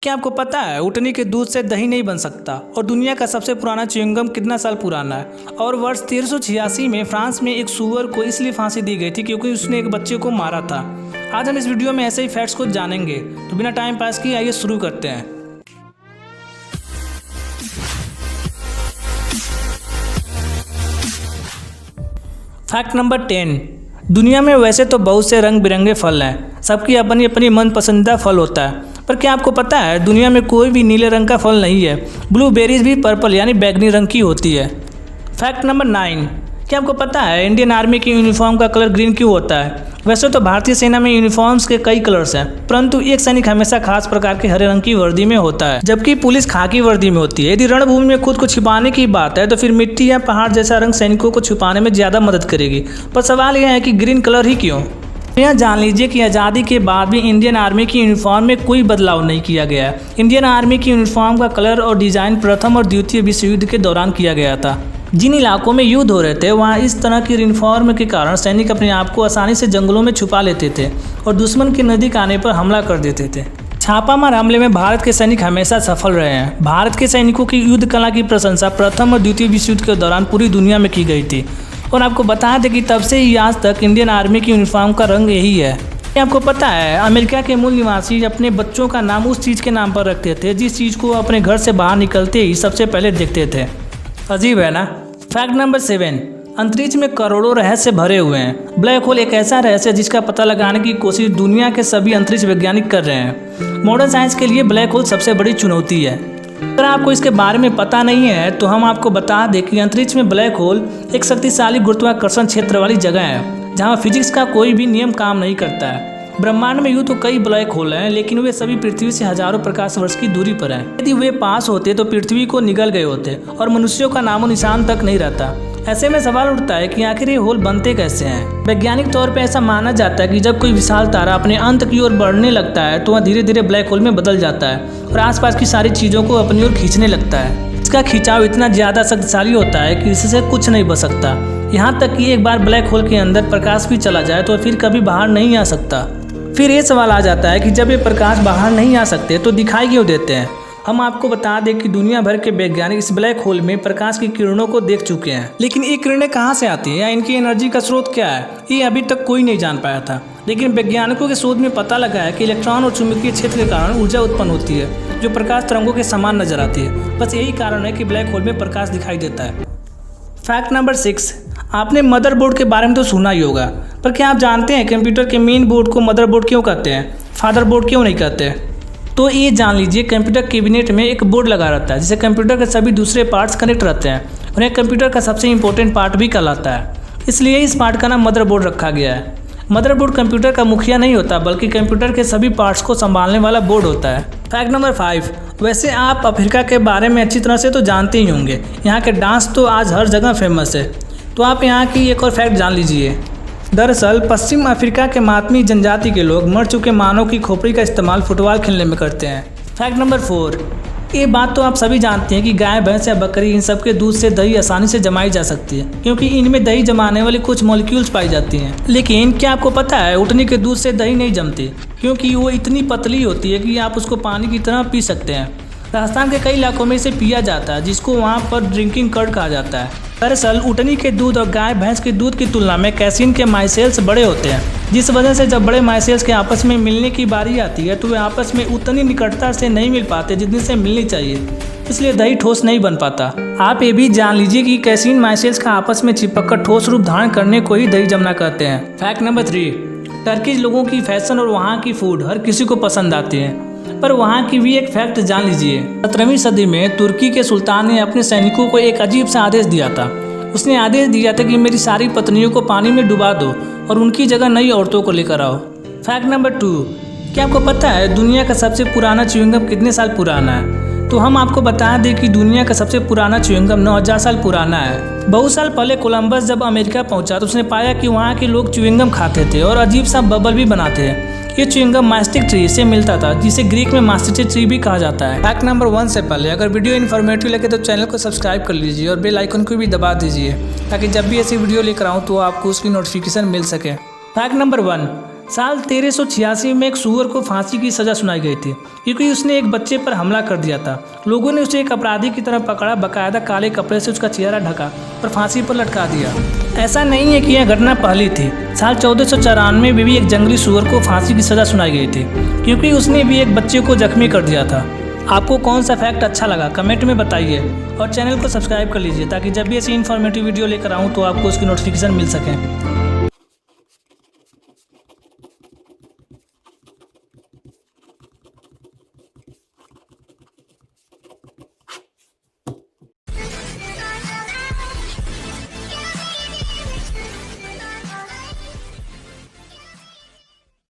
क्या आपको पता है ऊँटनी के दूध से दही नहीं बन सकता और दुनिया का सबसे पुराना च्युइंगम कितना साल पुराना है। और वर्ष 1386 में फ्रांस में एक सूअर को इसलिए फांसी दी गई थी क्योंकि उसने एक बच्चे को मारा था। आज हम इस वीडियो में ऐसे ही फैक्ट्स को जानेंगे, तो बिना टाइम पास किए आइए शुरू करते हैं। Fact number 10। दुनिया में वैसे तो बहुत से रंग बिरंगे फल हैं, सबकी अपनी अपनी मन पसंदीदा फल होता है, पर क्या आपको पता है दुनिया में कोई भी नीले रंग का फल नहीं है। ब्लूबेरीज भी पर्पल यानी बैंगनी रंग की होती है। Fact number 9। क्या आपको पता है इंडियन आर्मी की यूनिफॉर्म का कलर ग्रीन क्यों होता है? वैसे तो भारतीय सेना में यूनिफॉर्म्स के कई कलर्स हैं, परंतु एक सैनिक हमेशा खास प्रकार के हरे रंग की वर्दी में होता है, जबकि पुलिस खाकी वर्दी में होती है। यदि रणभूमि में खुद को छिपाने की बात है तो फिर मिट्टी या पहाड़ जैसा रंग सैनिकों को छुपाने में ज़्यादा मदद करेगी। पर सवाल यह है कि ग्रीन कलर ही क्यों? यह जान लीजिए कि आज़ादी के बाद भी इंडियन आर्मी की यूनिफॉर्म में कोई बदलाव नहीं किया गया। इंडियन आर्मी की यूनिफॉर्म का कलर और डिज़ाइन प्रथम और द्वितीय विश्व युद्ध के दौरान किया गया था। जिन इलाकों में युद्ध हो रहे थे वहाँ इस तरह की यूनिफॉर्म के कारण सैनिक अपने आप को आसानी से जंगलों में छुपा लेते थे और दुश्मन के नज़दीक आने पर हमला कर देते थे। छापामार हमले में भारत के सैनिक हमेशा सफल रहे हैं। भारत के सैनिकों की युद्ध कला की प्रशंसा प्रथम और द्वितीय विश्व युद्ध के दौरान पूरी दुनिया में की गई थी। और आपको बता दें कि तब से ही आज तक इंडियन आर्मी की यूनिफॉर्म का रंग यही है। आपको पता है अमेरिका के मूल निवासी अपने बच्चों का नाम उस चीज़ के नाम पर रखते थे जिस चीज़ को अपने घर से बाहर निकलते ही सबसे पहले देखते थे। अजीब है ना। Fact number 7। अंतरिक्ष में करोड़ों रहस्य भरे हुए हैं। ब्लैक होल एक ऐसा रहस्य जिसका पता लगाने की कोशिश दुनिया के सभी अंतरिक्ष वैज्ञानिक कर रहे हैं। मॉडर्न साइंस के लिए ब्लैक होल सबसे बड़ी चुनौती है। अगर आपको इसके बारे में पता नहीं है तो हम आपको बता दें कि अंतरिक्ष में ब्लैक होल एक शक्तिशाली गुरुत्वाकर्षण क्षेत्र वाली जगह है जहां फिजिक्स का कोई भी नियम काम नहीं करता है। ब्रह्मांड में यूँ तो कई ब्लैक होल हैं, लेकिन वे सभी पृथ्वी से हजारों प्रकाश वर्ष की दूरी पर हैं। यदि वे पास होते तो पृथ्वी को निगल गए होते और मनुष्यों का नामो निशान तक नहीं रहता। ऐसे में सवाल उठता है कि आखिर ये होल बनते कैसे हैं। वैज्ञानिक तौर पर ऐसा माना जाता है कि जब कोई विशाल तारा अपने अंत की ओर बढ़ने लगता है तो वह धीरे धीरे ब्लैक होल में बदल जाता है और आसपास की सारी चीज़ों को अपनी ओर खींचने लगता है। इसका खिंचाव इतना ज़्यादा शक्तिशाली होता है कि इससे कुछ नहीं बच सकता। यहाँ तक कि एक बार ब्लैक होल के अंदर प्रकाश भी चला जाए तो फिर कभी बाहर नहीं आ सकता। फिर ये सवाल आ जाता है कि जब ये प्रकाश बाहर नहीं आ सकते तो दिखाई क्यों देते हैं? हम आपको बता दें कि दुनिया भर के वैज्ञानिक इस ब्लैक होल में प्रकाश की किरणों को देख चुके हैं, लेकिन ये किरणें कहाँ से आती हैं या इनकी एनर्जी का स्रोत क्या है ये अभी तक कोई नहीं जान पाया था। लेकिन वैज्ञानिकों के शोध में पता लगा है कि इलेक्ट्रॉन और चुंबकीय क्षेत्र के कारण ऊर्जा उत्पन्न होती है जो प्रकाश तरंगों के समान नजर आती है। बस यही कारण है कि ब्लैक होल में प्रकाश दिखाई देता है। Fact number 6। आपने मदरबोर्ड के बारे में तो सुना ही होगा, पर क्या आप जानते हैं कंप्यूटर के मेन बोर्ड को मदरबोर्ड क्यों कहते हैं, फादर बोर्ड क्यों नहीं कहते? तो ये जान लीजिए कंप्यूटर कैबिनेट में एक बोर्ड लगा रहता है जिससे कंप्यूटर के सभी दूसरे पार्ट्स कनेक्ट रहते हैं। उन्हें कंप्यूटर का सबसे इंपॉर्टेंट पार्ट भी कहलाता है, इसलिए इस पार्ट का नाम मदरबोर्ड रखा गया है। मदरबोर्ड कंप्यूटर का मुखिया नहीं होता बल्कि कंप्यूटर के सभी पार्ट्स को संभालने वाला बोर्ड होता है। Fact number 5। वैसे आप अफ्रीका के बारे में अच्छी तरह से तो जानते ही होंगे। यहाँ के डांस तो आज हर जगह फेमस है, तो आप यहाँ की एक और फैक्ट जान लीजिए। दरअसल पश्चिम अफ्रीका के मातमी जनजाति के लोग मर चुके मानव की खोपड़ी का इस्तेमाल फुटबॉल खेलने में करते हैं। Fact number 4। ये बात तो आप सभी जानते हैं कि गाय, भैंस या बकरी इन सब के दूध से दही आसानी से जमाई जा सकती है क्योंकि इनमें दही जमाने वाली कुछ मॉलिक्यूल्स पाई जाती हैं। लेकिन क्या आपको पता है ऊँटनी के दूध से दही नहीं जमती क्योंकि वो इतनी पतली होती है कि आप उसको पानी की तरह पी सकते हैं। राजस्थान के कई इलाकों में इसे पिया जाता है जिसको वहाँ पर ड्रिंकिंग कर्ड कहा जाता है। दरअसल ऊँटनी के दूध और गाय भैंस के दूध की तुलना में कैसीन के माइसेल्स बड़े होते हैं, जिस वजह से जब बड़े माइसेल्स के आपस में मिलने की बारी आती है तो वे आपस में उतनी निकटता से नहीं मिल पाते जितनी से मिलनी चाहिए, इसलिए दही ठोस नहीं बन पाता। आप ये भी जान लीजिए कि कैसीन माइसेल्स का आपस में चिपक कर ठोस रूप धारण करने को ही दही जमना कहते हैं। Fact number 3। टर्किश लोगों की फैशन और वहाँ की फूड हर किसी को पसंद आती है, पर वहाँ की भी एक फैक्ट जान लीजिए। 17वीं सदी में तुर्की के सुल्तान ने अपने सैनिकों को एक अजीब सा आदेश दिया था। उसने आदेश दिया था कि मेरी सारी पत्नियों को पानी में डुबा दो और उनकी जगह नई औरतों को लेकर आओ। Fact number 2। क्या आपको पता है दुनिया का सबसे पुराना च्युइंगम कितने साल पुराना है? तो हम आपको बता दें कि दुनिया का सबसे पुराना च्युइंगम 9000 साल पुराना है। बहुत साल पहले कोलंबस जब अमेरिका पहुंचा तो उसने पाया कि वहाँ के लोग च्युइंगम खाते थे और अजीब सा बबल भी बनाते थे। ये च्युइंगम मास्टिक ट्री से मिलता था जिसे ग्रीक में मास्टिक ट्री भी कहा जाता है। फैक्ट नंबर 1 से पहले अगर वीडियो इन्फॉर्मेटिव लगे तो चैनल को सब्सक्राइब कर लीजिए और बेल आइकन को भी दबा दीजिए ताकि जब भी ऐसी वीडियो लेकर आऊँ तो आपको उसकी नोटिफिकेशन मिल सके। Fact number 1। साल 1386 में एक सूअर को फांसी की सज़ा सुनाई गई थी क्योंकि उसने एक बच्चे पर हमला कर दिया था। लोगों ने उसे एक अपराधी की तरह पकड़ा, बाकायदा काले कपड़े से उसका चेहरा ढका और फांसी पर लटका दिया। ऐसा नहीं है कि यह घटना पहली थी। साल 1494 में भी एक जंगली सूअर को फांसी की सज़ा सुनाई गई थी क्योंकि उसने भी एक बच्चे को जख्मी कर दिया था। आपको कौन सा फैक्ट अच्छा लगा कमेंट में बताइए और चैनल को सब्सक्राइब कर लीजिए ताकि जब भी ऐसी इन्फॉर्मेटिव वीडियो लेकर आऊँ तो आपको उसकी नोटिफिकेशन मिल सके।